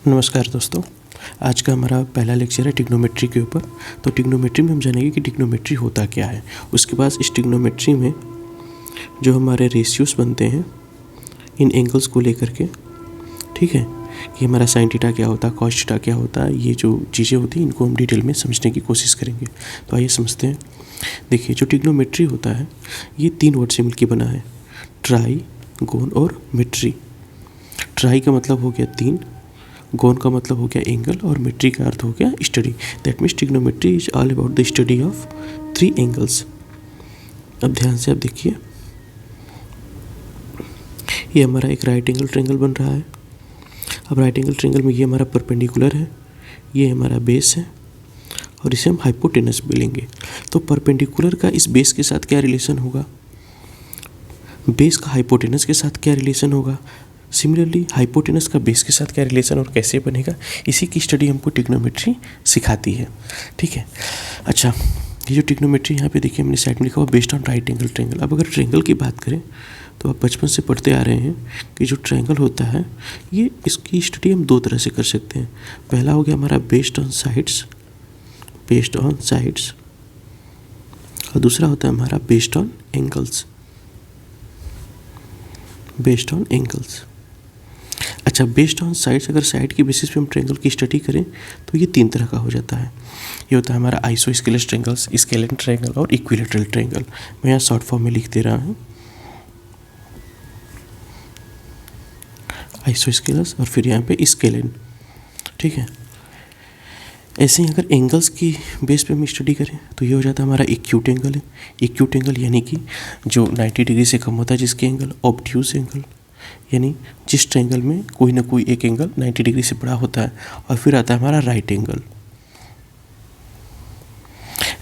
नमस्कार दोस्तों, आज का हमारा पहला लेक्चर है ट्रिग्नोमेट्री के ऊपर। तो ट्रिग्नोमेट्री में हम जानेंगे कि ट्रिग्नोमेट्री होता क्या है। उसके बाद इस ट्रिग्नोमेट्री में जो हमारे रेशियोज बनते हैं इन एंगल्स को लेकर के, ठीक है, कि हमारा साइन थीटा क्या होता है, कॉस थीटा क्या होता है, ये जो चीज़ें होती हैं इनको हम डिटेल में समझने की कोशिश करेंगे। तो आइए समझते हैं। देखिए, जो ट्रिग्नोमेट्री होता है ये 3 वर्ड से मिलकर बना है, ट्राई, गोन और मेट्री। ट्राई का मतलब हो गया 3, गोन का मतलब हो गया एंगल और मेट्री का अर्थ हो गया study. That means trigonometry is all about the study of 3 angles. अब ध्यान से आप देखिए, ये हमारा एक राइट एंगल ट्रायंगल बन रहा है। अब राइट एंगल ट्रायंगल में ये हमारा परपेंडिकुलर है, ये हमारा बेस है और इसे हम हाइपोटेनस बोलेंगे। तो परपेंडिकुलर का इस बेस के साथ क्या रिलेशन होगा, बेस का हाइपोटेनस के साथ क्या रिलेशन होगा, सिमिलरली हाइपोटेनस का बेस के साथ क्या रिलेशन और कैसे बनेगा, इसी की स्टडी हमको ट्रिग्नोमेट्री सिखाती है। ठीक है। अच्छा, ये जो ट्रिग्नोमेट्री यहाँ पे देखिए हमने साइड में लिखा हुआ based on right angle triangle. अब अगर ट्रायंगल की बात करें तो आप बचपन से पढ़ते आ रहे हैं कि जो ट्रायंगल होता है ये इसकी स्टडी हम 2 तरह से कर सकते हैं। पहला हो गया हमारा बेस्ड ऑन साइड्स, और दूसरा होता है हमारा बेस्ड ऑन एंगल्स। अच्छा, बेस्ड ऑन साइड्स, अगर साइड की बेसिस पे हम ट्रायंगल की स्टडी करें तो ये 3 तरह का हो जाता है। ये होता है हमारा आइसोस्केलस ट्रायंगल्स, स्केलेन ट्रायंगल और इक्विलैटरल ट्रायंगल। मैं यहाँ शॉर्ट फॉर्म में लिख दे रहा हूँ, आइसोस्केलस और फिर यहाँ पे स्केलेन। ठीक है। ऐसे ही अगर एंगल्स की बेस पे हम स्टडी करें तो ये हो जाता है हमारा एक्यूट एंगल है। एक्यूट एंगल यानी कि जो 90 डिग्री से कम होता है जिसके एंगल। ऑब्ट्यूज एंगल यानी जिस ट्रायंगल में कोई ना कोई एक एंगल 90 डिग्री से बड़ा होता है। और फिर आता है हमारा राइट एंगल।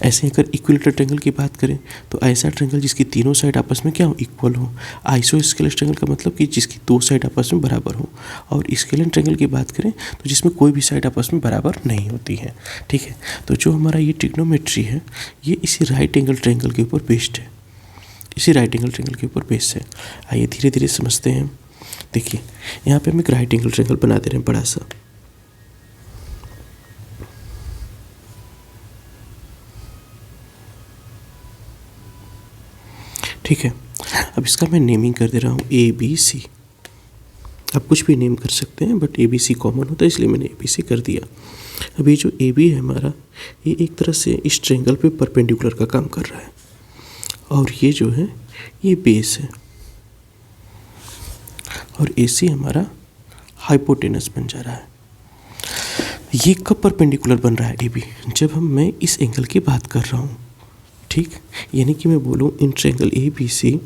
ऐसे अगर इक्विलैटरल ट्रायंगल की बात करें तो ऐसा ट्रायंगल जिसकी तीनों साइड आपस में क्या हो, इक्वल हो। आइसोस्केलस ट्रायंगल का मतलब कि जिसकी 2 साइड आपस में बराबर हो। और स्केलेन ट्रायंगल की बात करें तो जिसमें कोई भी साइड आपस में बराबर नहीं होती है। ठीक है। तो जो हमारा ये ट्रिग्नोमेट्री है ये इसी राइट एंगल ट्रायंगल के ऊपर बेस्ड है, आइए धीरे धीरे समझते हैं। देखिए, यहाँ पे हम एक राइट एंगल ट्रायंगल बना दे रहे हैं बड़ा सा। ठीक है। अब इसका मैं नेमिंग कर दे रहा हूँ ABC। आप कुछ भी नेम कर सकते हैं बट ABC कॉमन होता है इसलिए मैंने ABC कर दिया। अब ये जो AB है हमारा, ये एक तरह से इस ट्रायंगल पे परपेंडिकुलर का काम कर रहा है और ये जो है ये बेस है और AC हमारा हाइपोटेनस बन जा रहा है। ये कब परपेंडिकुलर बन रहा है AB, जब मैं इस एंगल की बात कर रहा हूँ। ठीक, यानी कि मैं बोलूँ इन ट्रायंगल ABC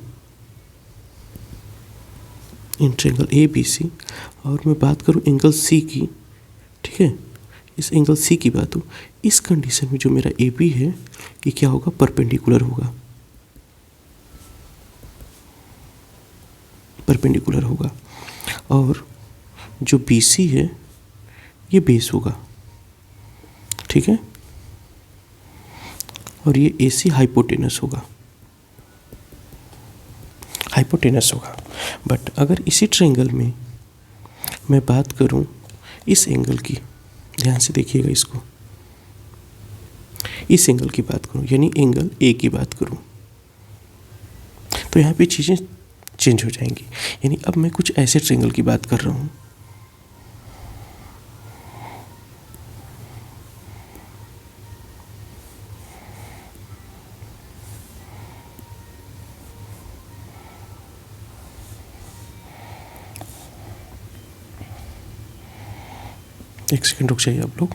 और मैं बात करूँ एंगल C की। ठीक है, इस एंगल C की बात हो, इस कंडीशन में जो मेरा AB है ये क्या होगा, परपेंडिकुलर होगा और जो BC है ये बेस होगा। ठीक है, और ये AC हाइपोटेनस होगा। बट अगर इसी ट्रायंगल में मैं बात करूं इस एंगल की, ध्यान से देखिएगा इसको, इस एंगल की बात करूं यानी एंगल A की बात करूं तो यहाँ पे चीज़ें चेंज हो जाएंगी। यानी अब मैं कुछ ऐसे ट्रायंगल की बात कर रहा हूँ, एक सेकंड रुक जाइए आप लोग।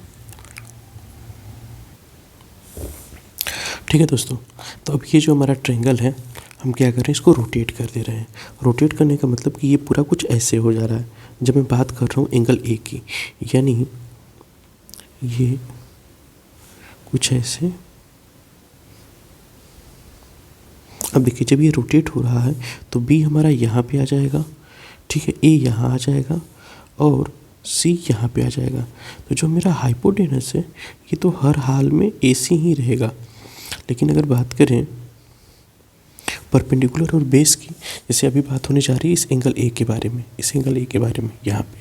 ठीक है दोस्तों, तो अब ये जो हमारा ट्रायंगल है हम क्या कर रहे हैं, इसको रोटेट कर दे रहे हैं। रोटेट करने का मतलब कि ये पूरा कुछ ऐसे हो जा रहा है जब मैं बात कर रहा हूँ एंगल A की, यानी ये कुछ ऐसे। अब देखिए, जब ये रोटेट हो रहा है तो B हमारा यहाँ पे आ जाएगा। ठीक है, A यहाँ आ जाएगा और C यहाँ पे आ जाएगा। तो जो मेरा हाइपोटेनस है ये तो हर हाल में AC ही रहेगा। लेकिन अगर बात करें परपेंडिकुलर और बेस की, जैसे अभी बात होने जा रही है इस एंगल A के बारे में, यहाँ पे,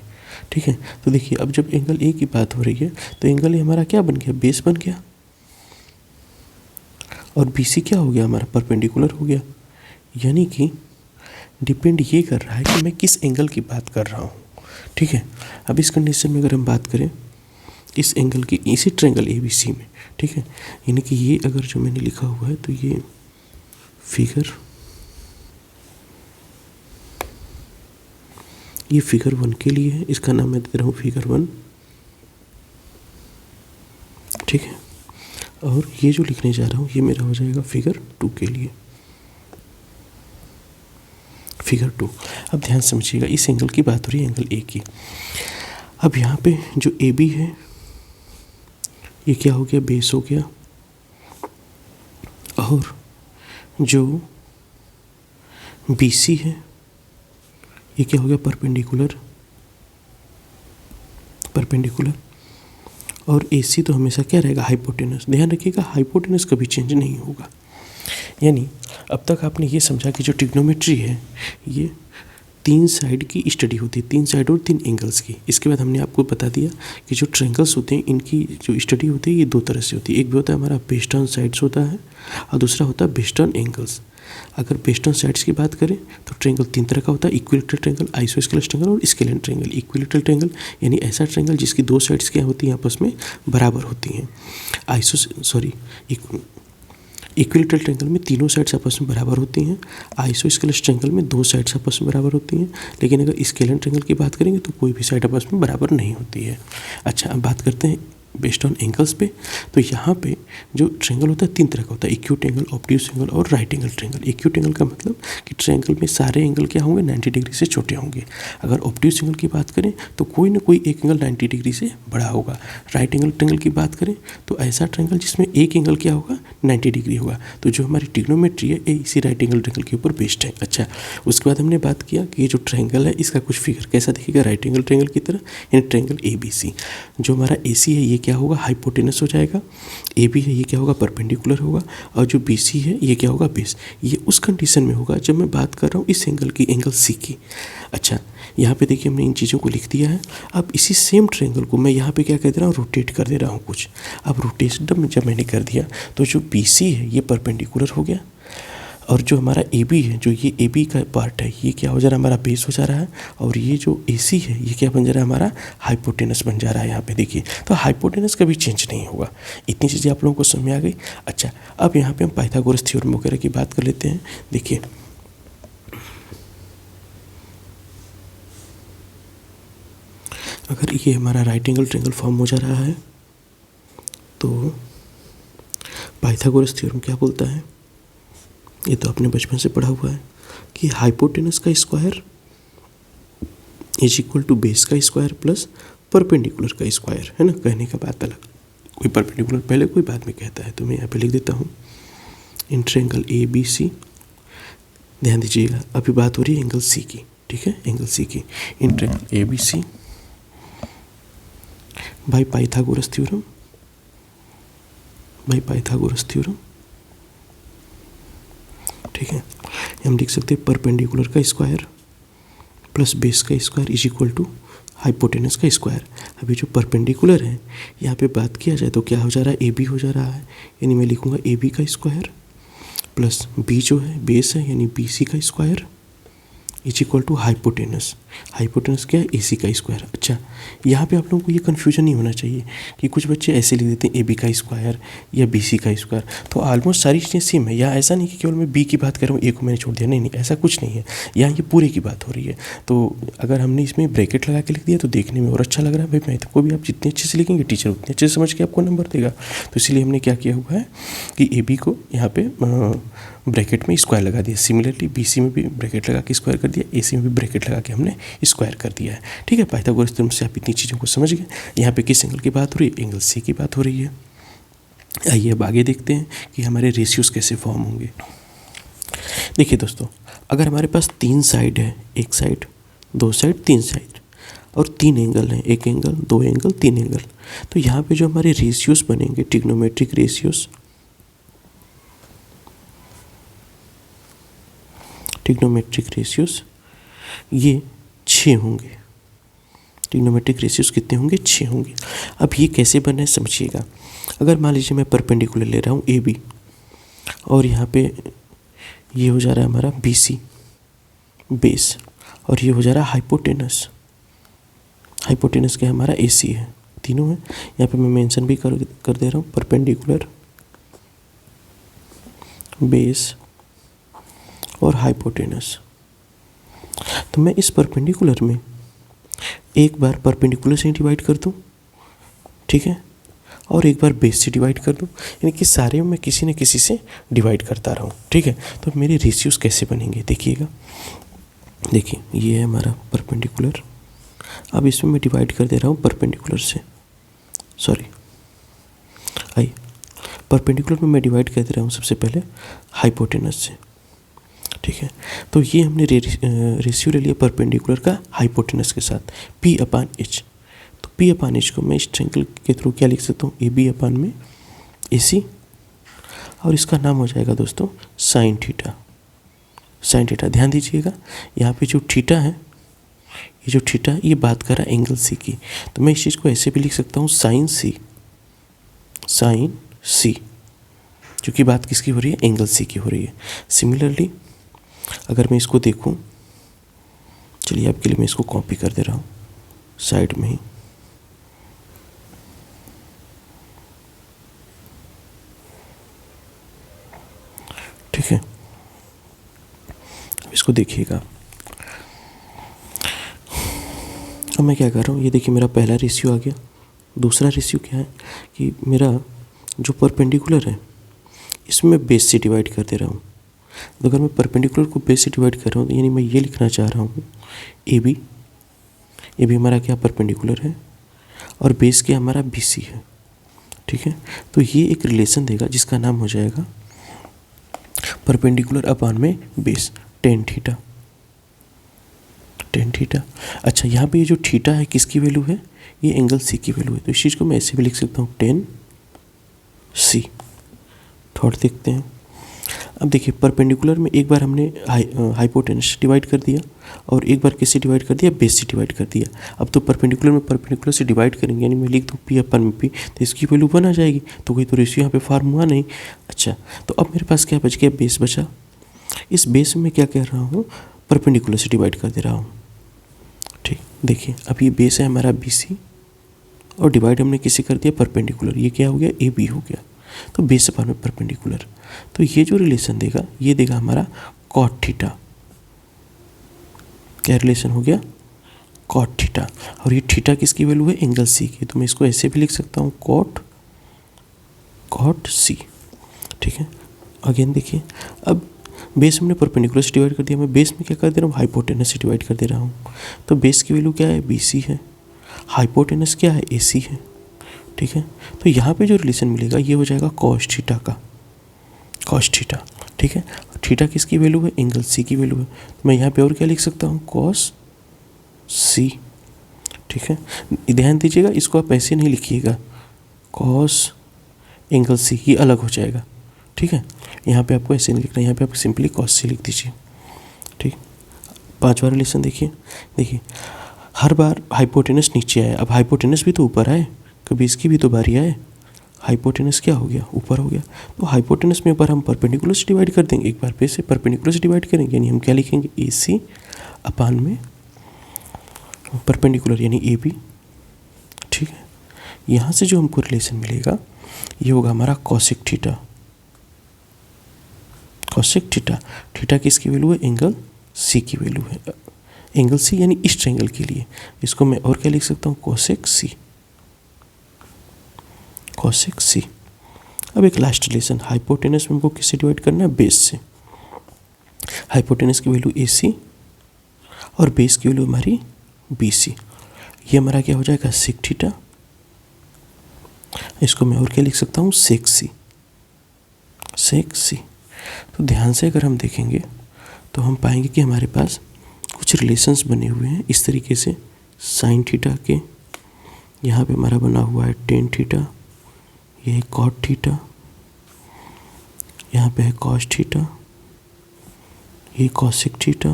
ठीक है। तो देखिए अब जब एंगल ए की बात हो रही है तो एंगल ए हमारा क्या बन गया, बेस बन गया, और बी सी क्या हो गया हमारा, परपेंडिकुलर हो गया। यानी कि डिपेंड ये कर रहा है कि मैं किस एंगल की बात कर रहा हूँ। ठीक है। अब इस कंडीशन में अगर हम बात करें इस एंगल की, इसी ट्रायंगल ए बी सी में, ठीक है, यानी कि ये अगर जो मैंने लिखा हुआ है तो ये फिगर 1 के लिए है, इसका नाम मैं दे रहा हूँ फिगर 1। ठीक है। और ये जो लिखने जा रहा हूँ ये मेरा हो जाएगा फिगर 2 के लिए, फिगर 2। अब ध्यान समझिएगा, इस एंगल की बात हो रही है, एंगल ए की। अब यहाँ पे जो ए बी है ये क्या हो गया, बेस हो गया, और जो बी सी है ये क्या हो गया, परपेंडिकुलर, और ए सी तो हमेशा क्या रहेगा, हाइपोटेनस। ध्यान रखिएगा हाइपोटेनस कभी चेंज नहीं होगा। यानी अब तक आपने ये समझा कि जो ट्रिग्नोमेट्री है ये 3 साइड की स्टडी होती है, 3 साइड और 3 एंगल्स की। इसके बाद हमने आपको बता दिया कि जो ट्रायंगल्स होते हैं इनकी जो स्टडी होती है ये 2 तरह से होती है। एक भी होता है हमारा बेस्ड ऑन साइड्स होता है, और दूसरा होता है बेस्ड ऑन एंगल्स। अगर बेस्ड ऑन साइड्स की बात करें तो ट्रायंगल 3 तरह का होता है, इक्विलैटरल ट्रायंगल, आइसोस्केलेस ट्रायंगल और स्केलेन ट्रायंगल। इक्विलैटरल ट्रायंगल यानी ऐसा ट्रायंगल जिसकी 2 साइड्स क्या होती हैं, आपस में बराबर होती हैं। इक्विलैटरल ट्रायंगल में तीनों साइड्स आपस में बराबर होती हैं, आइसोस्केलेस ट्रायंगल में 2 साइड्स आपस में बराबर होती हैं। लेकिन अगर स्केलेन ट्रायंगल की बात करेंगे तो कोई भी साइड आपस में बराबर नहीं होती है। अच्छा, अब बात करते हैं बेस्ड ऑन एंगल्स पे। तो यहाँ पे जो ट्रायंगल होता है 3 तरह का होता है, एक्यूट एंगल, ऑब्ट्यूज एंगल और right angle triangle. Acute angle का मतलब कि ट्रायंगल में सारे एंगल क्या होंगे, 90 डिग्री से छोटे होंगे। अगर ऑब्ट्यूज एंगल की बात करें तो कोई ना कोई एक एंगल 90 डिग्री से बड़ा होगा। राइट एंगल ट्रायंगल की बात करें तो ऐसा ट्रायंगल जिसमें एक एंगल क्या होगा, 90 डिग्री होगा। तो जो हमारी ट्रिग्नोमेट्री है ये इसी राइट एंगल ट्रायंगल के ऊपर बेस्ड है। अच्छा, उसके बाद हमने बात किया कि ये जो ट्रायंगल है इसका कुछ फिगर कैसा दिखेगा, राइट एंगल ट्रायंगल की तरह, यानी ट्रायंगल ए बी सी। जो हमारा ए सी है ये क्या होगा, हाइपोटेनस हो जाएगा। ए बी है ये क्या होगा, परपेंडिकुलर होगा। और जो बी सी है ये क्या होगा, बेस। ये उस कंडीशन में होगा जब मैं बात कर रहा हूँ इस एंगल की, एंगल सी की। अच्छा, यहाँ पे देखिए हमने इन चीज़ों को लिख दिया है। अब इसी सेम ट्रायंगल को मैं यहाँ पे क्या कर दे रहा हूँ, रोटेट कर दे रहा हूँ कुछ। अब रोटेशन जब मैंने कर दिया तो जो बी सी है ये परपेंडिकुलर हो गया, और जो हमारा ए बी है, जो ये ए बी का पार्ट है ये क्या हो जा रहा है, हमारा बेस हो जा रहा है। और ये जो ए सी है ये क्या बन जा रहा है, हमारा हाइपोटेनस बन जा रहा है। यहाँ पे देखिए तो हाइपोटेनस कभी चेंज नहीं होगा। इतनी चीज़ें आप लोगों को समझ में आ गई। अच्छा, अब यहाँ पे हम पाइथागोरस थ्योरम वगैरह की बात कर लेते हैं। देखिए अगर ये हमारा राइट एंगल ट्रायंगल फॉर्म हो जा रहा है तो पाइथागोरस थ्योरम क्या बोलता है, ये तो आपने बचपन से पढ़ा हुआ है कि हाइपोटेनस का square is equal to base का स्क्वायर प्लस परपेंडिकुलर का स्क्वायर, है ना। कहने का बात अलग, कोई परपेंडिकुलर पहले कोई बाद में कहता है। तो मैं यहाँ पे लिख देता हूँ इन ट्रायंगल ए बी सी। ध्यान दीजिएगा अभी बात हो रही है एंगल सी की, ठीक है, एंगल सी की। In triangle A B C by Pythagoras theorem, ठीक है। हम लिख सकते हैं परपेंडिकुलर का स्क्वायर प्लस बेस का square is equal to hypotenuse का स्क्वायर। अभी जो परपेंडिकुलर है यहाँ पे बात किया जाए तो क्या हो जा रहा है, ए बी हो जा रहा है, यानी मैं लिखूँगा ए बी का स्क्वायर प्लस बी जो है बेस है यानी बी सी का square is equal to hypotenuse. Hypotenuse क्या है, ए सी का स्क्वायर। अच्छा, यहाँ पे आप लोगों को ये कन्फ्यूजन नहीं होना चाहिए कि कुछ बच्चे ऐसे लिख देते हैं ए बी का स्क्वायर या बी सी का स्क्वायर। तो ऑलमोस्ट सारी चीज़ें सेम है। यहाँ ऐसा नहीं कि केवल मैं बी की बात कर रहा हूँ, ए को मैंने छोड़ दिया, नहीं, ऐसा कुछ नहीं है। यहाँ ये पूरे की बात हो रही है। तो अगर हमने इसमें ब्रैकेट लगा के लिख दिया तो देखने में और अच्छा लग रहा है। भाई मैथ को भी आप जितने अच्छे से लिखेंगे टीचर उतने अच्छे से समझ के आपको नंबर देगा। तो इसलिए हमने क्या किया हुआ है कि ए बी को यहाँ पे ब्रैकेट में स्क्वायर लगा दिया। सिमिलरली बी सी में भी ब्रैकेट लगा के स्क्वायर कर दिया, ए सी में भी ब्रैकेट लगा के हमने स्क्वायर कर दिया है। ठीक है, पाइथागोरस थ्योरम से आप इतनी चीज़ों को समझ गए। यहाँ पे किस एंगल की बात हो रही है, एंगल सी की बात हो रही है। आइए अब आगे देखते हैं कि हमारे रेशियोज कैसे फॉर्म होंगे। देखिए दोस्तों, अगर हमारे पास 3 साइड है, एक साइड, 2 साइड, 3 साइड, और 3 एंगल हैं, एक एंगल, 2 एंगल, 3 एंगल, तो यहाँ पे जो हमारे रेशियोज बनेंगे, ट्रिग्नोमेट्रिक रेशियोज ये 6 होंगे। ट्रिग्नोमेट्रिक रेशियोज कितने होंगे, 6 होंगे। अब ये कैसे बना है समझिएगा। अगर मान लीजिए मैं परपेंडिकुलर ले रहा हूँ ए बी, और यहाँ पे ये हो जा रहा है हमारा बी सी बेस, और ये हो जा रहा है हाइपोटेनस। हाइपोटेनस क्या है हमारा, ए सी है, तीनों है। यहाँ पे मैं मेंशन भी कर दे रहा हूँ, परपेंडिकुलर, बेस और हाइपोटेनस। तो मैं इस परपेंडिकुलर में एक बार परपेंडिकुलर से डिवाइड कर दूँ, ठीक है, और एक बार बेस से डिवाइड कर दूँ, यानी कि सारे में किसी न किसी से डिवाइड करता रहूँ, ठीक है। तो मेरे रेशियोज कैसे बनेंगे देखिएगा। देखिए ये है हमारा परपेंडिकुलर, अब इसमें मैं डिवाइड कर दे रहा हूँ परपेंडिकुलर से, सॉरी आइए परपेंडिकुलर में मैं डिवाइड कर दे रहा हूँ सबसे पहले हाइपोटेनस से, ठीक है। तो ये हमने रेशियो ले लिया परपेंडिकुलर का हाइपोटेनस के साथ, P अपान H। तो P अपान H को मैं इस ट्रायंगल के थ्रू क्या लिख सकता हूँ, ए बी अपान में ए सी, और इसका नाम हो जाएगा दोस्तों साइन थीटा। साइन थीटा, ध्यान दीजिएगा यहाँ पे जो थीटा है, ये जो थीटा ये बात कर रहा है एंगल सी की, तो मैं इस चीज़ को ऐसे भी लिख सकता हूँ साइन सी, साइन सी, क्योंकि बात किसकी हो रही है, एंगल सी की हो रही है। सिमिलरली अगर मैं इसको देखूं, चलिए आपके लिए मैं इसको कॉपी कर दे रहा हूँ साइड में ही, ठीक है। अब इसको देखिएगा, अब मैं क्या कर रहा हूँ, ये देखिए मेरा पहला रेशियो आ गया। दूसरा रेशियो क्या है कि मेरा जो परपेंडिकुलर है इसमें मैं बेस से डिवाइड कर दे रहा हूँ। तो अगर मैं परपेंडिकुलर को बेस से डिवाइड कर रहा हूँ, तो यानी मैं ये लिखना चाह रहा हूँ ए बी हमारा क्या परपेंडिकुलर है, और बेस क्या हमारा बी सी है, ठीक है। तो ये एक रिलेशन देगा जिसका नाम हो जाएगा परपेंडिकुलर अपान में base, tan theta, tan theta. अच्छा यहाँ पे ये जो थीटा है किसकी वैल्यू है, ये एंगल सी की वैल्यू है, तो इस चीज़ को मैं ऐसे भी लिख सकता हूँ टेन सी। थोड़ा देखते हैं। अब देखिए परपेंडिकुलर में एक बार हमने हाइपोटेनस डिवाइड कर दिया, और एक बार किससे डिवाइड कर दिया, बेस से डिवाइड कर दिया। अब तो परपेंडिकुलर में परपेंडिकुलर से डिवाइड करेंगे, यानी मैं लिख दूँ पी अपन में पी, तो इसकी वैल्यू 1 आ जाएगी, तो कोई तो रेशियो यहाँ पे फॉर्म हुआ नहीं। अच्छा तो अब मेरे पास क्या बच गया, बेस बचा। इस बेस में मैं क्या कह रहा हूँ, परपेंडिकुलर से डिवाइड कर दे रहा हूँ, ठीक। देखिए अब ये बेस है हमारा बी सी, और डिवाइड हमने किसी कर दिया परपेंडिकुलर, ये क्या हो गया, ए बी हो गया, तो बेस अपान में परपेंडिकुलर। तो ये जो रिलेशन देगा ये देगा हमारा कॉट थीटा। क्या रिलेशन हो गया, कॉट थीटा, और ये थीटा किसकी वैल्यू है, एंगल सी की, तो मैं इसको ऐसे भी लिख सकता हूँ कॉट सी, ठीक है। अगेन देखिए अब बेस हमने परपेंडिकुलर से डिवाइड कर दिया, मैं बेस में क्या कर दे रहा हूँ, हाइपोटेनस से डिवाइड कर दे रहा हूँ। तो बेस की वैल्यू क्या है, बी सी है, हाइपोटेनस क्या है, ए सी है, ठीक है। तो यहाँ पे जो रिलेशन मिलेगा ये हो जाएगा कॉस थीटा का, कॉस थीटा, ठीक है। थीटा किसकी वैल्यू है, एंगल सी की वैल्यू है, तो मैं यहाँ पे और क्या लिख सकता हूँ, कॉस सी, ठीक है। ध्यान दीजिएगा इसको आप ऐसे नहीं लिखिएगा, कॉस एंगल सी, ये अलग हो जाएगा, ठीक है। यहाँ पे आपको ऐसे नहीं लिखना, यहाँ पे आप सिंपली कॉस सी लिख दीजिए, ठीक। पांचवा रिलेशन देखिए, देखिए हर बार हाइपोटेनस नीचे आया, अब हाइपोटेनस भी तो ऊपर आए, कभी इसकी भी तो बारी आए, हाइपोटेनस क्या हो गया, ऊपर हो गया। तो हाइपोटेनस में एक बार हम परपेंडिकुलर से डिवाइड कर देंगे, एक बार बेस से परपेंडिकुलर से डिवाइड करेंगे, यानी हम क्या लिखेंगे, ए सी अपान में परपेंडिकुलर यानी ए बी, ठीक है। यहाँ से जो हमको रिलेशन मिलेगा ये होगा हमारा cosec theta, cosec theta. Theta किसकी वैल्यू है, एंगल सी की वैल्यू है, एंगल सी यानी इस ट्रायंगल के लिए। इसको मैं और क्या लिख सकता हूँ, कोसेक सी, कोसेक सी। अब एक लास्ट रिलेशन, हाइपोटेनस में हमको किससे डिवाइड करना है, बेस से। हाइपोटेनस की वैल्यू ए सी और बेस की वैल्यू हमारी बी सी, ये हमारा क्या हो जाएगा, सेक थीटा। इसको मैं और क्या लिख सकता हूँ, सेक सी, सेक सी। तो ध्यान से अगर हम देखेंगे तो हम पाएंगे कि हमारे पास कुछ रिलेशंस बने हुए हैं इस तरीके से, साइन थीटा के, यहाँ पे हमारा बना हुआ है टेन थीटा, ये है कॉट थीटा, यहाँ पे है कॉस थीटा, ये कॉसिक थीटा,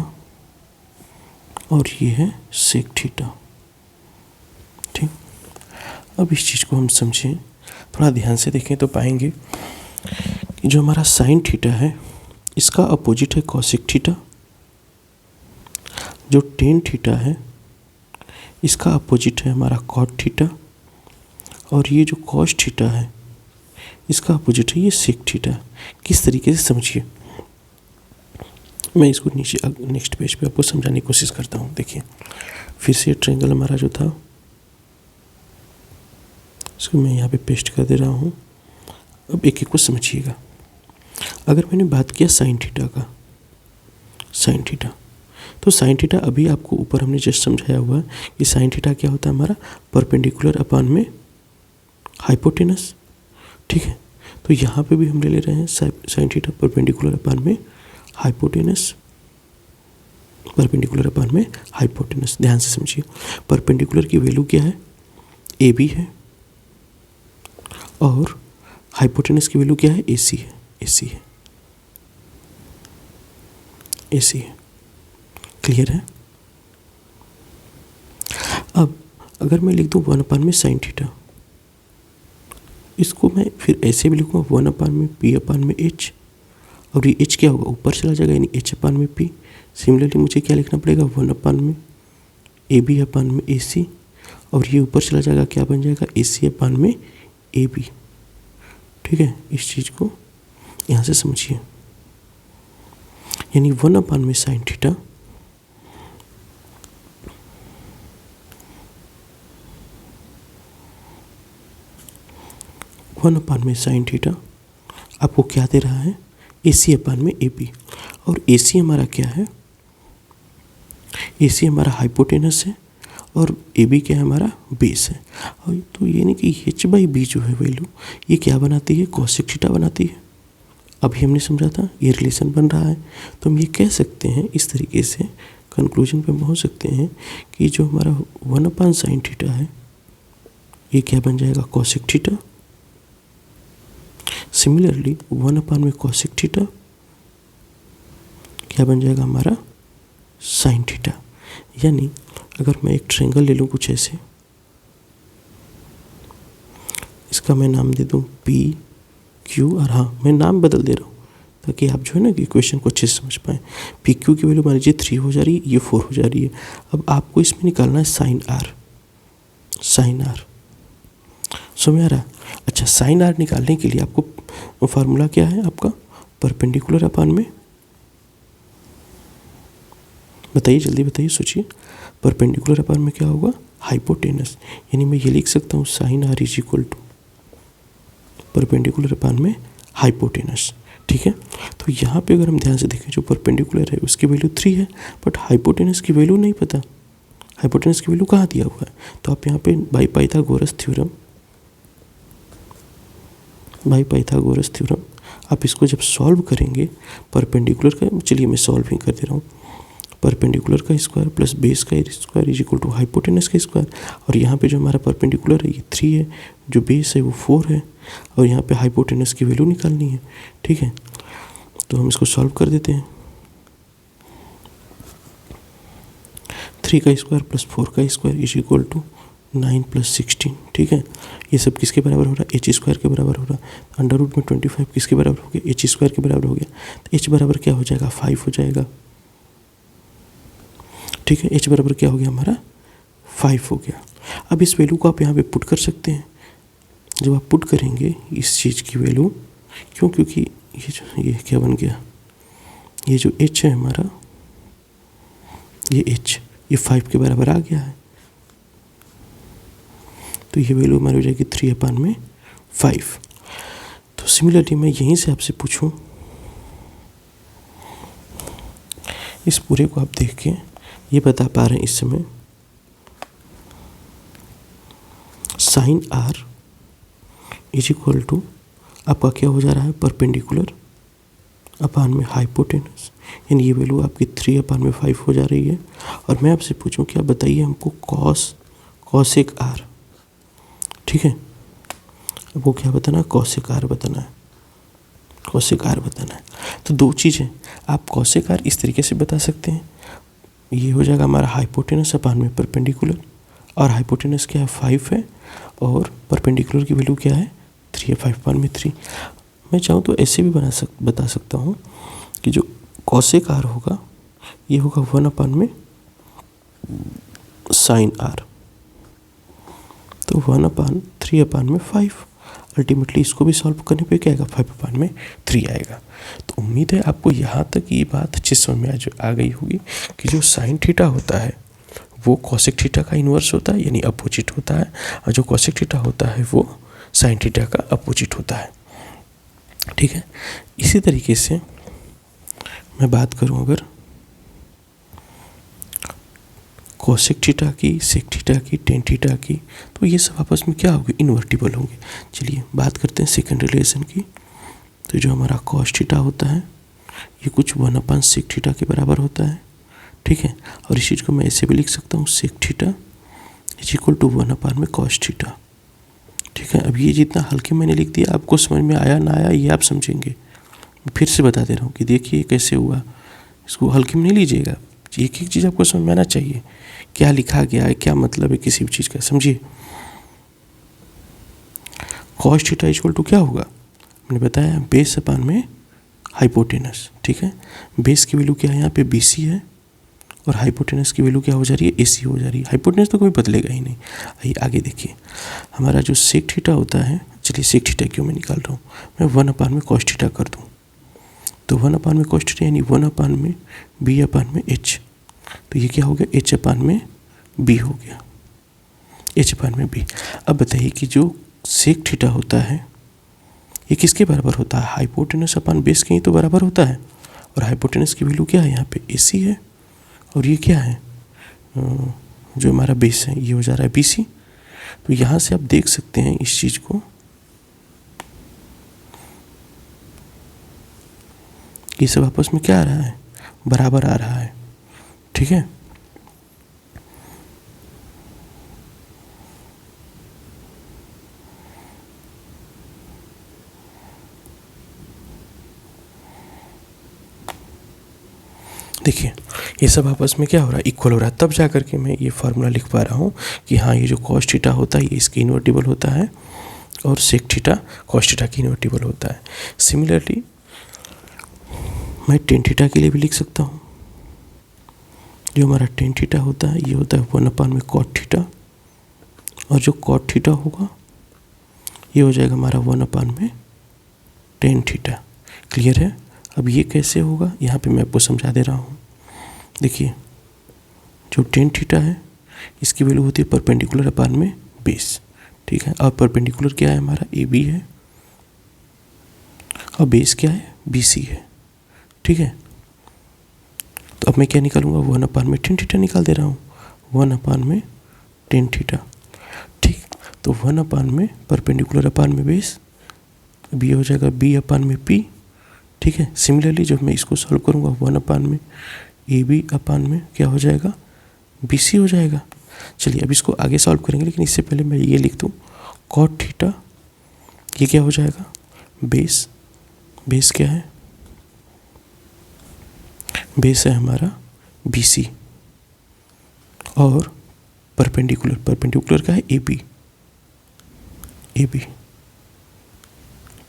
और ये है सेक थीटा, अब इस चीज़ को हम समझें, थोड़ा ध्यान से देखें तो पाएंगे कि जो हमारा साइन थीटा है इसका अपोजिट है कॉसेक थीटा, जो टेन थीटा है इसका अपोजिट है हमारा कॉट थीटा, और ये जो कॉस थीटा है इसका अपोजिट है ये सेक थीटा। किस तरीके से समझिए, मैं इसको नीचे नेक्स्ट पेज पे आपको समझाने की कोशिश करता हूँ। देखिए फिर से ट्रायंगल हमारा जो था इसको मैं यहाँ पे पेस्ट कर दे रहा हूँ। अब एक एक को समझिएगा। अगर मैंने बात किया साइन थीटा का, साइन थीटा, तो साइन थीटा अभी आपको ऊपर हमने जस्ट समझाया हुआ है कि साइन थीटा क्या होता है हमारा परपेंडिकुलर अपान में हाइपोटेनस। ठीक है, तो यहाँ पे भी हम ले रहे हैं साइन थीटा परपेंडिकुलर अपान में हाइपोटेनस, परपेंडिकुलर अपान में हाइपोटेनस। ध्यान से समझिए, परपेंडिकुलर की वैल्यू क्या है, ए बी है, और हाइपोटेनस की वैल्यू क्या है, ए सी है, ए सी है, ए सी है। क्लियर है। अब अगर मैं लिख दूं 1 में साइन थीटा, इसको मैं फिर ऐसे भी लिखूंगा 1 पी अपान में एच, और ये एच क्या होगा, ऊपर चला जाएगा, यानी एच अपान में पी। सिमिलरली मुझे क्या लिखना पड़ेगा, 1 में ए बी अपान में ए सी, और ये ऊपर चला जाएगा, क्या बन जाएगा, ए सी अपान में ए बी। ठीक है, इस चीज़ को यहाँ से समझिए, यानी 1 में साइन थीटा में साइन थीटा आपको क्या दे रहा है, ए सी अपान में ए बी, और ए सी हमारा क्या है, ए सी हमारा हाइपोटेनस है, और ए बी क्या है, हमारा बेस है। और तो ये नहीं कि एच बाई बी जो है वैल्यू, ये क्या बनाती है, कॉसेक थीटा बनाती है। अभी हमने समझा था ये रिलेशन बन रहा है, तो हम ये कह सकते हैं, इस तरीके से कंक्लूजन पे पहुंच सकते हैं कि जो हमारा 1 साइन थीटा है ये क्या बन जाएगा, कॉसेक थीटा। सिमिलरली 1 में कॉसेक थीटा क्या बन जाएगा, हमारा साइन थीटा। यानी अगर मैं एक ट्रायंगल ले लूँ कुछ ऐसे, इसका मैं नाम दे दूँ पी क्यू, और हाँ मैं नाम बदल दे रहा हूँ ताकि आप जो है ना कि क्वेश्चन को अच्छे से समझ पाएँ। पी क्यू की वैल्यू मान लीजिए 3 हो जा रही है, ये 4 हो जा रही है। अब आपको इसमें निकालना है साइन आर, साइन आर समझ में आ रहा है। अच्छा, साइन आर निकालने के लिए आपको फार्मूला क्या है आपका, परपेंडिकुलर अपान में, बताइए जल्दी बताइए, सोचिए, परपेंडिकुलर अपान में क्या होगा, हाइपोटेनस। यानी मैं ये लिख सकता हूँ sine R is equal to perpendicular upon में हाइपोटेनस। ठीक है, तो यहाँ पे अगर हम ध्यान से देखें, जो परपेंडिकुलर है उसकी वैल्यू 3 है, बट हाइपोटेनस की वैल्यू नहीं पता, हाइपोटेनस की वैल्यू कहाँ दिया हुआ है। तो आप यहाँ पे बाई पाइथागोरस थ्योरम आप इसको जब सॉल्व करेंगे, परपेंडिकुलर का, चलिए मैं सॉल्व ही कर दे रहा हूँ, परपेंडिकुलर का स्क्वायर प्लस बेस का square is equal to hypotenuse का स्क्वायर, और यहाँ पे जो हमारा परपेंडिकुलर है ये 3 है, जो बेस है वो 4 है, और यहाँ पे हाइपोटेनस की वैल्यू निकालनी है। ठीक है, तो हम इसको सॉल्व कर देते हैं। 3 का स्क्वायर प्लस 4 का स्क्वायर इज इक्वल टू 9 + 16। ठीक है, ये सब किसके बराबर हो रहा है, एच स्क्वायर के बराबर हो रहा है। अंडर रूट में 25 किसके बराबर हो गया, एच स्क्वायर के बराबर हो गया। तो एच बराबर क्या हो जाएगा, 5 हो जाएगा। ठीक है, एच बराबर क्या हो गया हमारा, 5 हो गया। अब इस वैल्यू को आप यहाँ पे पुट कर सकते हैं। जब आप पुट करेंगे इस चीज़ की वैल्यू, क्योंकि ये क्या बन गया, ये जो एच है हमारा, ये एच ये 5 के बराबर आ गया है, तो ये वैल्यू हमारी हो जाएगी 3/5। तो सिमिलरली मैं यहीं से आपसे पूछूं, इस पूरे को आप देख के ये बता पा रहे हैं इस समय, sine R is equal to आपका क्या हो जा रहा है, परपेंडिकुलर अपान में हाइपोटेनस, यानी ये वैल्यू आपकी 3/5 हो जा रही है। और मैं आपसे पूछूं क्या, बताइए हमको कॉसेक आर। ठीक है, आपको क्या बताना है, कॉसेक आर बताना है, कॉसेक आर बताना है। तो दो चीज़ें, आप कॉसेक आर इस तरीके से बता सकते हैं, ये हो जाएगा हमारा हाइपोटेनस अपान में परपेंडिकुलर, और हाइपोटेनस क्या है 5 है, और परपेंडिकुलर की वैल्यू क्या है 3 है, 5/3। मैं चाहूँ तो ऐसे भी बता सकता हूँ कि जो कॉसेक आर होगा ये होगा 1/sin r, तो 1/3/5। अल्टीमेटली इसको भी सॉल्व करने पे क्या आएगा 5/3 आएगा। तो उम्मीद है आपको यहाँ तक ये बात अच्छे समझ में आ गई होगी कि जो साइन थीटा होता है वो कॉसेक थीटा का इन्वर्स होता है, यानी अपोजिट होता है, और जो कॉसेक थीटा होता है वो साइन थीटा का अपोजिट होता है। ठीक है, इसी तरीके से मैं बात करूं अगर कोसेक थीटा की, सेक थीटा की, टेन थीटा की, तो ये सब आपस में क्या होंगे इन्वर्टिबल होंगे। चलिए बात करते हैं सेकंड रिलेशन की। तो जो हमारा कॉस थीटा होता है ये कुछ 1/सेक थीटा के बराबर होता है। ठीक है, और इस चीज़ को मैं ऐसे भी लिख सकता हूँ sec theta is equal to one by cos theta. ठीक है, अब ये जितना हल्के मैंने लिख दिया, आपको समझ में आया ना आया ये आप समझेंगे। फिर से बता दे रहा हूँ कि देखिए कैसे हुआ, इसको हल्के में नहीं लीजिएगा, एक एक चीज़ आपको समझ में आना चाहिए, क्या लिखा गया है, क्या मतलब है किसी भी चीज़ का, समझिए। कॉस थीटा इक्वल टू क्या होगा, मैंने बताया बेस अपान में हाइपोटेनस। ठीक है, बेस की वैल्यू क्या है यहाँ पे BC है, और हाइपोटेनस की वैल्यू क्या हो जा रही है AC हो जा रही है। हाइपोटेनस तो कोई बदलेगा ही नहीं। आइए आगे देखिए, हमारा जो सेक थीटा होता है, चलिए सेक थीटा क्यों मैं निकाल रहा हूँ, मैं 1/कॉस थीटा कर दूँ, तो 1/कॉस थीटा यानी 1/B/H, तो ये क्या हो गया H/B हो गया, H/B। अब बताइए कि जो सेक थीटा होता है ये किसके बराबर होता है, हाइपोटेनस अपान बेस के ही तो बराबर होता है, और हाइपोटेनस की वैल्यू क्या है यहाँ पे AC है, और ये क्या है जो हमारा बेस है ये हो जा रहा है BC। तो यहाँ से आप देख सकते हैं इस चीज़ को, ये सब आपस में क्या आ रहा है, बराबर आ रहा है। ठीक है, देखिए ये सब आपस में क्या हो रहा है, इक्वल हो रहा है, तब जा करके मैं ये फार्मूला लिख पा रहा हूँ कि हाँ ये जो कॉस थीटा होता है ये इसकी इन्वर्टिबल होता है, और सेक थीटा कॉस थीटा की इन्वर्टिबल होता है। सिमिलरली मैं टेन थीटा के लिए भी लिख सकता हूँ। जो हमारा टेन थीटा होता है ये होता है 1/कॉट थीटा, और जो कॉट थीटा होगा ये हो जाएगा हमारा 1/टेन थीटा। क्लियर है। अब ये कैसे होगा यहाँ पे मैं आपको समझा दे रहा हूँ। देखिए जो टेन थीटा है इसकी वैल्यू होती है परपेंडिकुलर अपान में बेस। ठीक है, और परपेंडिकुलर क्या है हमारा AB है, और बेस क्या है BC है। ठीक है, तो अब मैं क्या निकालूंगा 1/टेन थीटा निकाल दे रहा हूँ, 1/टेन थीटा। ठीक, तो 1/में परपेंडिकुलर अपान में बेस, अब ये हो जाएगा B/P। ठीक है, सिमिलरली जब मैं इसको सॉल्व करूँगा 1/में AB/में क्या हो जाएगा BC हो जाएगा। चलिए अब इसको आगे सॉल्व करेंगे, लेकिन इससे पहले मैं ये लिख दूँ कॉट थीटा, ये क्या हो जाएगा बेस, बेस क्या है, बेस है हमारा BC, और परपेंडिकुलर, परपेंडिकुलर का है AB, AB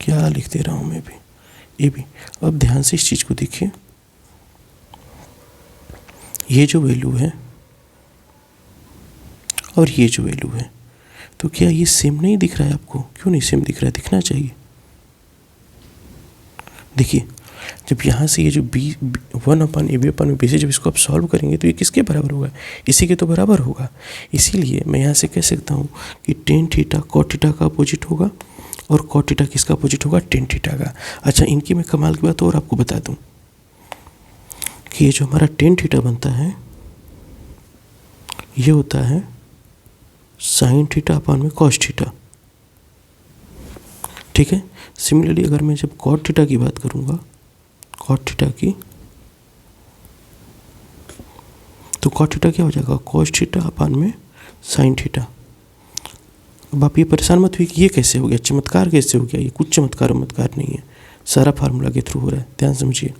क्या लिख दे रहा हूँ मैं भी AB। अब ध्यान से इस चीज़ को देखिए, ये जो वैल्यू है और ये जो वैल्यू है, तो क्या ये सेम नहीं दिख रहा है आपको, क्यों नहीं सेम दिख रहा है, दिखना चाहिए। देखिए जब यहाँ से ये जो 1/AB/BC जब इसको आप सॉल्व करेंगे तो ये किसके बराबर होगा, इसी के तो बराबर होगा। इसीलिए मैं यहाँ से कह सकता हूँ कि टेन थीटा कॉट थीटा का अपोजिट होगा, और कॉट थीटा किसका अपोजिट होगा टेन थीटा का। अच्छा इनकी मैं कमाल की बात और आपको बता दूँ कि ये जो हमारा टेन थीटा बनता है ये होता है साइन थीटा अपान में कॉस थीटा। ठीक है, सिमिलरली अगर मैं जब कॉट थीटा की बात करूँगा, कॉट थीटा की, तो कॉट थीटा क्या हो जाएगा कॉस थीटा अपान में साइन थीटा। अब आप ये परेशान मत हुई कि ये कैसे हो गया, चमत्कार कैसे हो गया, ये कुछ चमत्कार नहीं है, सारा फार्मूला के थ्रू हो रहा है। ध्यान समझिए,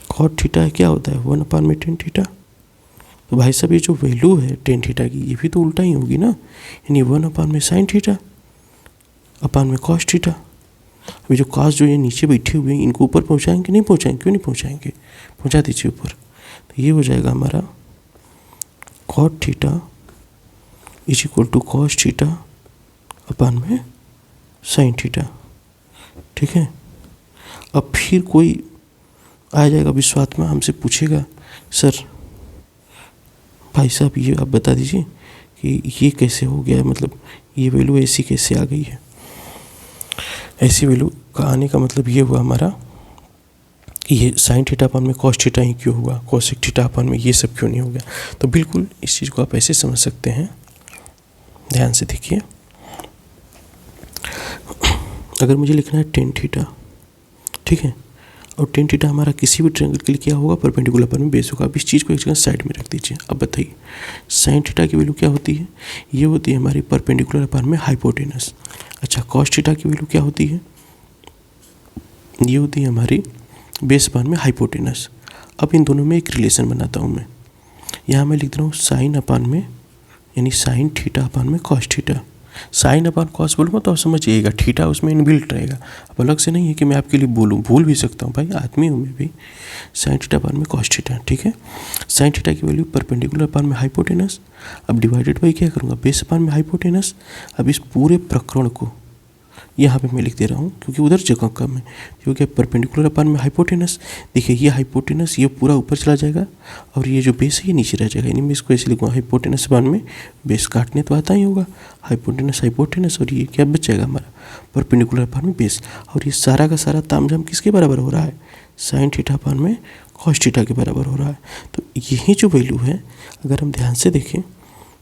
कॉट थीटा क्या होता है 1/टेन थीटा, तो भाई साहब ये जो वैल्यू है टेन थीटा की ये भी तो उल्टा ही होगी ना, यानी 1/sin थीटा अपान में कॉस थीटा। अभी जो कॉस जो ये नीचे बैठे हुए हैं इनको ऊपर पहुँचाएंगे, नहीं पहुँचाएंगे, क्यों नहीं पहुँचाएंगे, पहुँचा दीजिए ऊपर। तो ये हो जाएगा हमारा cot theta is equal to cos theta upon में साइन थीटा। ठीक है। अब फिर कोई आ जाएगा विश्वात्मा, हमसे पूछेगा सर भाई साहब ये आप बता दीजिए कि ये कैसे हो गया, मतलब ये वैल्यू ऐसी कैसे आ गई है। ऐसी वैल्यू का आने का मतलब ये हुआ हमारा कि ये साइन थीटा अपान में कॉस थीटा ही क्यों हुआ, कोसेक थीटा अपान में ये सब क्यों नहीं हो गया। तो बिल्कुल इस चीज़ को आप ऐसे समझ सकते हैं, ध्यान से देखिए। अगर मुझे लिखना है टेन थीटा, ठीक है, और टेन थीटा हमारा किसी भी ट्रायंगल के लिए क्या होगा, परपेंडिकुलर अपान में बेस होगा। अब इस चीज़ को एक जगह साइड में रख दीजिए। अब बताइए साइन थीटा की वैल्यू क्या होती है, ये होती है हमारी परपेंडिकुलर अपान में हाइपोटेनस। अच्छा कॉस थीटा की वैल्यू क्या होती है, ये होती है हमारी बेस अपान में हाइपोटेनस। अब इन दोनों में एक रिलेशन बनाता हूँ मैं, यहाँ मैं लिख रहा हूँ साइन अपान में, यानी साइन थीटा अपान में cos theta. Sine upon cos बोलूँगा तो आप समझिएगा, थीटा उसमें इनबिल्ट रहेगा। अब अलग से नहीं है कि मैं आपके लिए बोलूँ, भूल भी सकता हूँ भाई, आदमी हूँ मैं भी। साइन थीटा अपान में कॉस थीटा, ठीक है। साइन थीटा की वैल्यू परपेंडिकुलर अपान में हाइपोटेनस। अब डिवाइडेड बाई क्या करूँगा, बेस अपान में हाइपोटेनस। अब इस पूरे प्रकरण को यहाँ पे मैं लिख दे रहा हूँ क्योंकि उधर जगह कम है, क्योंकि परपेंडिकुलर अपान में हाइपोटेनस। देखिए ये हाइपोटेनस ये पूरा ऊपर चला जाएगा और ये जो बेस है ये नीचे रह जाएगा, यानी मैं इसको ऐसे लिखूँगा हाइपोटेनस अपान में बेस, काटने तो आता ही होगा, हाइपोटेनस हाइपोटेनस, और ये क्या बच जाएगा हमारा परपेंडिकुलर अपान में बेस। और ये सारा का सारा तामझाम किसके बराबर हो रहा है, साइन थीटा अपान में कॉस थीटा के बराबर हो रहा है। तो यही जो वैल्यू है अगर हम ध्यान से देखें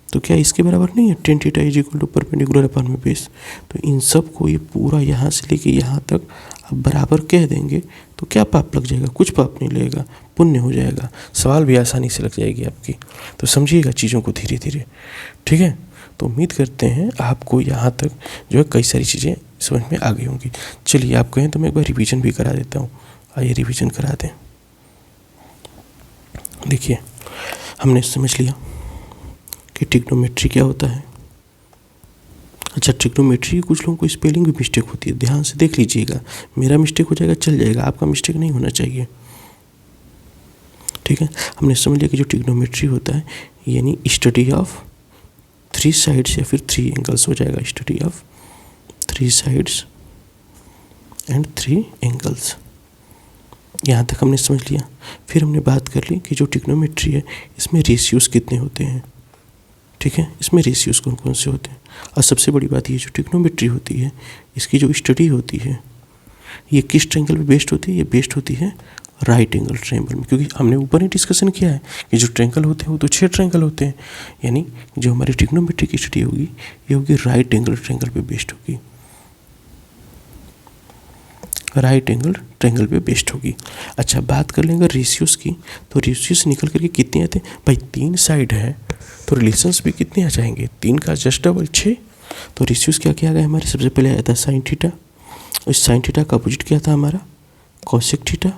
तो क्या इसके बराबर नहीं है, tan theta is equal to perpendicular upon में बेस। तो इन सब को ये पूरा यहाँ से लेके यहाँ तक आप बराबर कह देंगे तो क्या पाप लग जाएगा, कुछ पाप नहीं लगेगा, पुण्य हो जाएगा, सवाल भी आसानी से लग जाएगी आपकी। तो समझिएगा चीज़ों को धीरे धीरे, ठीक है। तो उम्मीद करते हैं आपको यहाँ तक जो है कई सारी चीज़ें समझ में आ गई होंगी। चलिए आप कहें तो मैं एक बार रिविज़न भी करा देता हूँ, आइए रिविज़न करा दें। देखिए हमने समझ लिया कि ट्रिग्नोमेट्री क्या होता है। अच्छा ट्रिग्नोमेट्री कुछ लोगों को स्पेलिंग भी मिस्टेक होती है, ध्यान से देख लीजिएगा। मेरा मिस्टेक हो जाएगा चल जाएगा, आपका मिस्टेक नहीं होना चाहिए, ठीक है। हमने समझ लिया कि जो ट्रिग्नोमेट्री होता है यानी स्टडी ऑफ थ्री साइड्स या फिर थ्री एंगल्स हो जाएगा, study of three sides and three angles. यहाँ तक हमने समझ लिया। फिर हमने बात कर ली कि जो ट्रिग्नोमेट्री है इसमें रेशियोज कितने होते हैं, ठीक है, इसमें रेशियोज कौन कौन से होते हैं। और सबसे बड़ी बात ये जो ट्रिग्नोमेट्री होती है इसकी जो स्टडी होती है ये किस ट्रायंगल पे बेस्ड होती है, ये बेस्ड होती है राइट एंगल ट्रायंगल में, क्योंकि हमने ऊपर ही डिस्कशन किया है कि जो ट्रायंगल होते हैं वो तो 6 ट्रायंगल होते हैं, यानी जो हमारी ट्रिग्नोमेट्री की स्टडी होगी ये होगी राइट एंगल ट्रायंगल पे बेस्ड होगी, राइट एंगल ट्रायंगल पे बेस्ड होगी। अच्छा बात कर लेंगे रेशियोज की, तो रेशियोज निकल करके कितने आते हैं भाई, 3 साइड है तो रिलेशंस भी कितने आ जाएंगे, 3 का जस्ट डबल 6। तो रेशियोज क्या क्या आ गया हमारे, सबसे पहले आया था साइन थीटा, और साइन थीटा का अपोजिट क्या था हमारा कोसेक थीटा।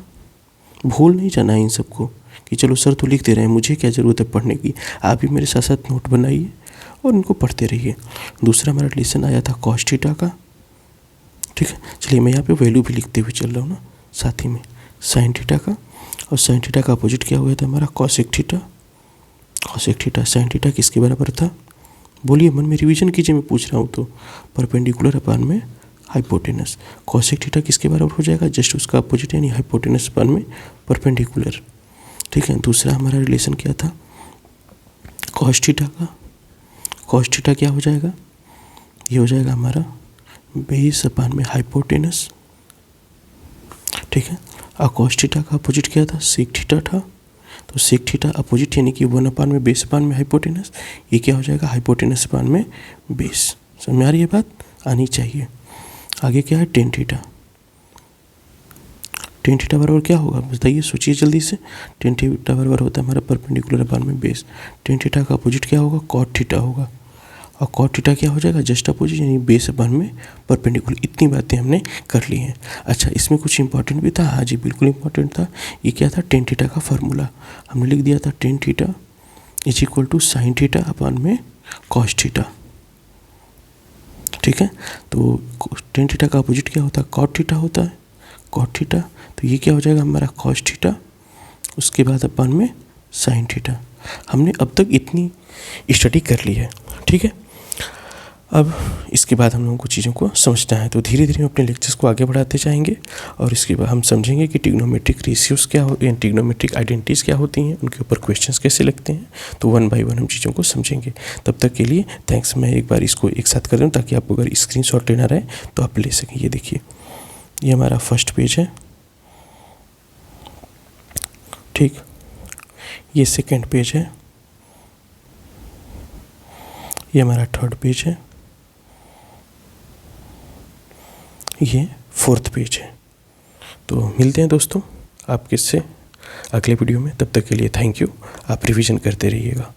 भूल नहीं जाना है इन सबको कि चलो सर तो लिख दे रहे हैं, मुझे क्या ज़रूरत है पढ़ने की, आप भी मेरे साथ साथ नोट बनाइए और इनको पढ़ते रहिए। दूसरा हमारा रिलेशन आया था कॉस थीटा का, ठीक है। चलिए मैं यहाँ पे वैल्यू भी लिखते हुए चल रहा हूँ ना साथ ही में, साइन थीटा का, और साइन थीटा का अपोजिट क्या हुआ था हमारा cosec theta. Cosec theta sine theta किसके बराबर था, बोलिए मन में रिवीजन कीजिए, मैं पूछ रहा हूँ तो, परपेंडिकुलर अपान में हाइपोटेनस। कोसेक थीटा किसके बराबर हो जाएगा, जस्ट उसका अपोजिट यानी हाइपोटेनस अपान में परपेंडिकुलर, ठीक है। दूसरा हमारा रिलेशन क्या था कॉस थीटा का, कॉस थीटा क्या हो जाएगा, ये हो जाएगा हमारा बेस अपान में हाइपोटेनस, ठीक है। और कॉस थीटा का अपोजिट क्या था, सेक थीटा था, तो सेक थीटा अपोजिट यानी कि 1 अपान में बेस अपान में हाइपोटेनस, ये क्या हो जाएगा हाइपोटेनस अपान में बेस। समझ में आ रही है बात, आनी चाहिए। आगे क्या है टेन थीटा, टेन थीटा बराबर क्या होगा बताइए, सोचिए जल्दी से। टेन थीटा बराबर होता है हमारा परपेंडिकुलर अपान में बेस। टेन थीटा का अपोजिट क्या होगा कॉट थीटा होगा, और कॉट थीटा क्या हो जाएगा जस्ट अपोजिट यानी बेस अपान में परपेंडिकुलर। इतनी बातें हमने कर ली हैं। अच्छा इसमें कुछ इंपॉर्टेंट भी था, हाँ जी बिल्कुल इंपॉर्टेंट था। ये क्या था टेन थीटा का फार्मूला, हमने लिख दिया था tan theta is equal to sine theta upon में कॉस थीटा। ठीक है, तो टेन थीटा का अपोजिट क्या होता है, कॉट थीटा होता है, कॉट थीटा। तो ये क्या हो जाएगा हमारा कॉस थीटा, उसके बाद अपॉन में साइन थीटा। हमने अब तक इतनी स्टडी कर ली है। ठीक है, अब इसके बाद हम लोगों को चीज़ों को समझना है, तो धीरे धीरे हम अपने लेक्चर्स को आगे बढ़ाते जाएंगे और इसके बाद हम समझेंगे कि ट्रिग्नोमेट्रिक रेशियोज़ क्या होती हैं, ट्रिग्नोमेट्रिक आइडेंटिटीज़ क्या होती हैं, उनके ऊपर क्वेश्चंस कैसे लगते हैं। तो वन बाय वन हम चीज़ों को समझेंगे। तब तक के लिए थैंक्स। मैं एक बार इसको एक साथ कर दूँ ताकि आपको अगर स्क्रीनशॉट लेना रहे तो आप ले सकें। ये देखिए, ये हमारा फर्स्ट पेज है। ठीक, ये सेकेंड पेज है, ये हमारा थर्ड पेज है, ये फोर्थ पेज है। तो मिलते हैं दोस्तों आपके से अगले वीडियो में। तब तक के लिए थैंक यू। आप रिवीजन करते रहिएगा।